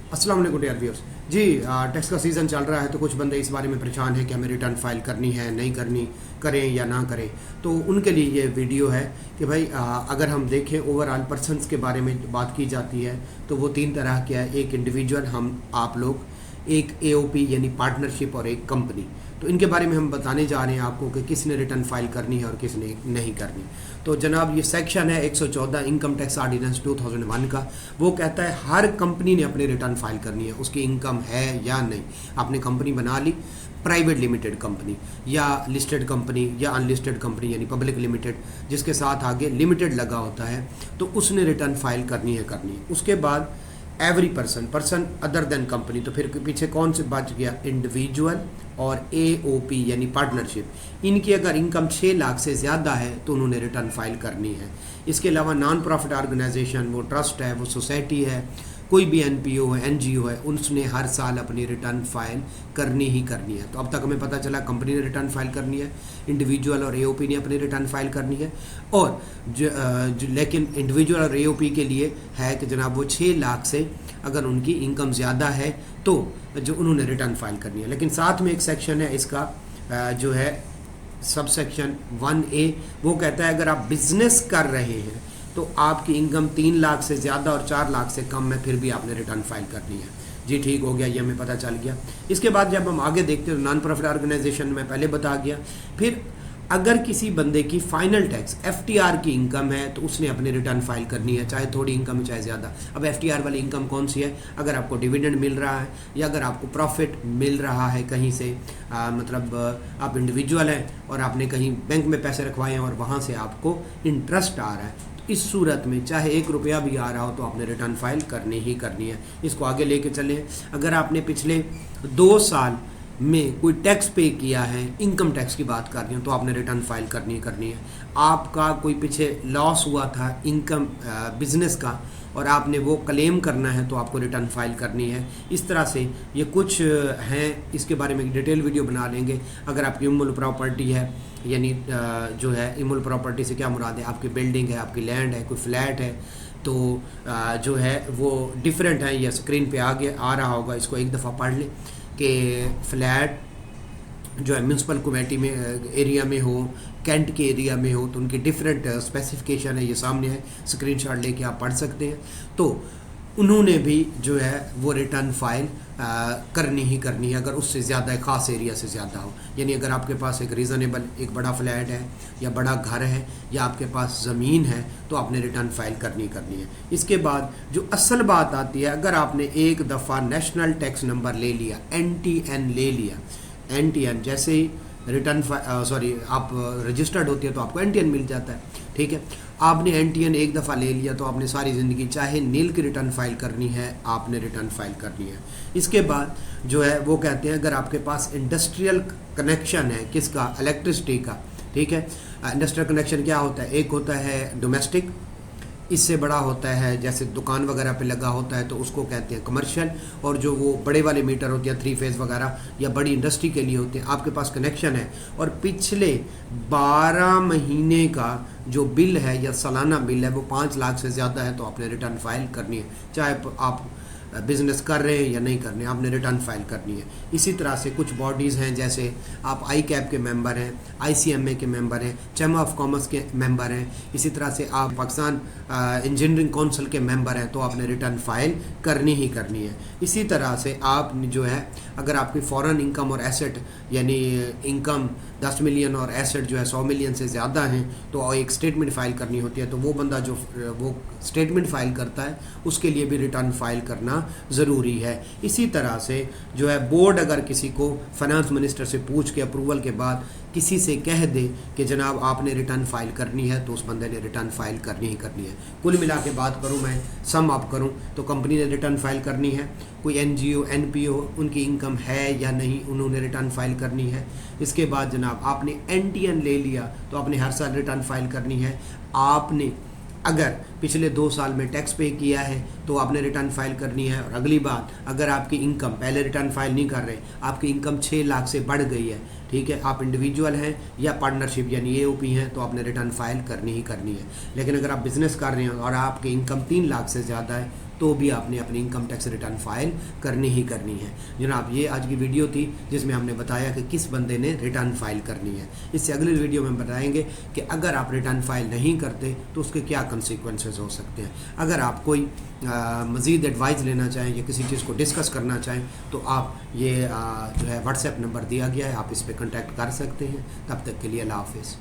अस्सलाम वालेकुम dear viewers जी। Tax का सीज़न चल रहा है तो कुछ बंदे इस बारे में परेशान हैं कि हमें रिटर्न फाइल करनी है नहीं करनी, करें या ना करें। तो उनके लिए ये वीडियो है कि भाई अगर हम देखें ओवरऑल पर्सनस के बारे में बात की जाती है तो वो तीन तरह के है। एक इंडिविजुअल, हम आप लोग, एक एओपी यानी पार्टनरशिप, और एक कंपनी। तो इनके बारे में हम बताने जा रहे हैं आपको कि किसने रिटर्न फाइल करनी है और किसने नहीं करनी। तो जनाब ये सेक्शन है 114 इनकम टैक्स आर्डिनेंस 2001 का। वो कहता है हर कंपनी ने अपनी रिटर्न फाइल करनी है, उसकी इनकम है या नहीं। आपने कंपनी बना ली, प्राइवेट लिमिटेड कंपनी या लिस्टेड कंपनी या अनलिस्टेड कंपनी यानी पब्लिक लिमिटेड, जिसके साथ आगे लिमिटेड लगा होता है, तो उसने रिटर्न फाइल करनी है। उसके बाद every person other than company, तो फिर पीछे कौन से बच गया? इंडिविजुअल और एओपी यानी पार्टनरशिप। इनकी अगर इनकम 6 लाख से ज़्यादा है तो उन्होंने रिटर्न फाइल करनी है। इसके अलावा नॉन प्रॉफिट ऑर्गेनाइजेशन, वो ट्रस्ट है, वो सोसाइटी है, कोई भी एनपीओ है, एनजीओ है, उसने हर साल अपनी रिटर्न फाइल करनी ही करनी है। तो अब तक हमें पता चला कंपनी ने रिटर्न फाइल करनी है, इंडिविजुअल और एओपी ने अपनी रिटर्न फाइल करनी है। और लेकिन इंडिविजुअल और एओपी के लिए है कि जनाब वो 6 लाख से अगर उनकी इनकम ज़्यादा है तो जो उन्होंने रिटर्न फाइल करनी है। लेकिन साथ में एक सेक्शन है इसका जो है सब सेक्शन 1A, वो कहता है अगर आप बिजनेस कर रहे हैं तो आपकी इनकम 3 लाख से ज़्यादा और 4 लाख से कम है, फिर भी आपने रिटर्न फाइल करनी है। जी ठीक हो गया, ये हमें पता चल गया। इसके बाद जब हम आगे देखते हैं तो नॉन प्रॉफिट ऑर्गेनाइजेशन में पहले बता गया। फिर अगर किसी बंदे की फाइनल टैक्स एफटीआर की इनकम है तो उसने अपनी रिटर्न फाइल करनी है, चाहे थोड़ी इनकम है चाहे ज़्यादा। अब एफटीआर वाली इनकम कौन सी है? अगर आपको डिविडेंड मिल रहा है या अगर आपको प्रॉफिट मिल रहा है कहीं से, मतलब आप इंडिविजुअल हैं और आपने कहीं बैंक में पैसे रखवाए हैं और वहाँ से आपको इंटरेस्ट आ रहा है, इस सूरत में चाहे 1 रुपया भी आ रहा हो तो आपने रिटर्न फाइल करनी ही करनी है। इसको आगे लेके चलें। अगर आपने पिछले 2 साल में कोई टैक्स पे किया है, इनकम टैक्स की बात कर रही हूँ, तो आपने रिटर्न फाइल करनी है। आपका कोई पीछे लॉस हुआ था इनकम बिजनेस का और आपने वो क्लेम करना है तो आपको रिटर्न फाइल करनी है। इस तरह से ये कुछ हैं, इसके बारे में डिटेल वीडियो बना लेंगे। अगर आपकी इमूल प्रॉपर्टी है, यानी जो है इमूल प्रॉपर्टी से क्या मुराद है? आपकी बिल्डिंग है, आपकी लैंड है, कोई फ्लैट है, तो जो है वो डिफरेंट है। या स्क्रीन पे आगे आ रहा होगा, इसको एक दफ़ा पढ़ लें कि फ्लैट जो है म्यूनसिपल कमेटी में एरिया में हो, कैंट के एरिया में हो, तो उनकी डिफरेंट स्पेसिफिकेशन है। ये सामने है, स्क्रीनशॉट लेके आप पढ़ सकते हैं। तो उन्होंने भी जो है वो रिटर्न फाइल करनी ही करनी है, अगर उससे ज़्यादा ख़ास एरिया से ज़्यादा हो। यानी अगर आपके पास एक रीज़नेबल एक बड़ा फ्लैट है या बड़ा घर है या आपके पास ज़मीन है तो आपने रिटर्न फाइल करनी है। इसके बाद जो असल बात आती है, अगर आपने एक दफ़ा नेशनल टैक्स नंबर ले लिया, NTN ले लिया, NTN जैसे ही रिटर्न आप रजिस्टर्ड होती है तो आपको NTN मिल जाता है, ठीक है। आपने NTN एक दफ़ा ले लिया तो आपने सारी ज़िंदगी चाहे नील की रिटर्न फाइल करनी है, आपने रिटर्न फाइल करनी है। इसके बाद जो है वो कहते हैं अगर आपके पास इंडस्ट्रियल कनेक्शन है, किसका? इलेक्ट्रिसिटी का, ठीक है। इंडस्ट्रियल कनेक्शन क्या होता है? एक होता है डोमेस्टिक, इससे बड़ा होता है जैसे दुकान वगैरह पे लगा होता है तो उसको कहते हैं कमर्शियल, और जो वो बड़े वाले मीटर होते हैं 3 फेज़ वगैरह या बड़ी इंडस्ट्री के लिए होते हैं। आपके पास कनेक्शन है और पिछले 12 महीने का जो बिल है या सालाना बिल है वो 5 लाख से ज़्यादा है तो आपने रिटर्न फाइल करनी है। चाहे आप बिज़नेस कर रहे हैं या नहीं कर रहे हैं, आपने रिटर्न फाइल करनी है। इसी तरह से कुछ बॉडीज़ हैं, जैसे आप ICAP के मेंबर हैं, ICMA के मेंबर हैं, चैम्बर ऑफ कॉमर्स के मेंबर हैं, इसी तरह से आप पाकिस्तान इंजीनियरिंग काउंसिल के मेंबर हैं तो आपने रिटर्न फाइल करनी ही करनी है। इसी तरह से आप जो है अगर आपकी फ़ॉरेन इनकम और एसेट, यानी इनकम 10 मिलियन और एसेट जो है 100 मिलियन से ज़्यादा हैं तो एक स्टेटमेंट फ़ाइल करनी होती है। तो वो बंदा जो वो स्टेटमेंट फ़ाइल करता है उसके लिए भी रिटर्न फाइल करना ज़रूरी है। इसी तरह से जो है बोर्ड अगर किसी को फाइनेंस मिनिस्टर से पूछ के अप्रूवल के बाद किसी से कह दे कि जनाब आपने रिटर्न फाइल करनी है तो उस बंदे ने रिटर्न फाइल करनी ही करनी है। कुल मिला के बात करूं, मैं सम अप करूं तो कंपनी ने रिटर्न फाइल करनी है। कोई NGO NPO उनकी इनकम है या नहीं, उन्होंने रिटर्न फाइल करनी है। इसके बाद जनाब आपने NTN ले लिया तो आपने हर साल रिटर्न फाइल करनी है। आपने अगर पिछले 2 साल में टैक्स पे किया है तो आपने रिटर्न फाइल करनी है। और अगली बात, अगर आपकी इनकम, पहले रिटर्न फाइल नहीं कर रहे, आपकी इनकम 6 लाख से बढ़ गई है, ठीक है, आप इंडिविजुअल हैं या पार्टनरशिप यानी एओपी हैं, तो आपने रिटर्न फाइल करनी ही करनी है। लेकिन अगर आप बिज़नेस कर रहे हैं और आपकी इनकम 3 लाख से ज़्यादा है تو بھی آپ نے اپنی انکم ٹیکس ریٹرن فائل کرنی ہی کرنی ہے. جناب یہ آج کی ویڈیو تھی جس میں ہم نے بتایا کہ کس بندے نے ریٹرن فائل کرنی ہے. اس سے اگلی ویڈیو میں بتائیں گے کہ اگر آپ ریٹرن فائل نہیں کرتے تو اس کے کیا کنسیکوینسز ہو سکتے ہیں. اگر آپ کوئی مزید ایڈوائز لینا چاہیں یا کسی چیز کو ڈسکس کرنا چاہیں تو آپ یہ جو ہے واٹس ایپ نمبر دیا گیا ہے, آپ اس پہ کنٹیکٹ کر سکتے ہیں. تب تک کے لیے اللہ حافظ.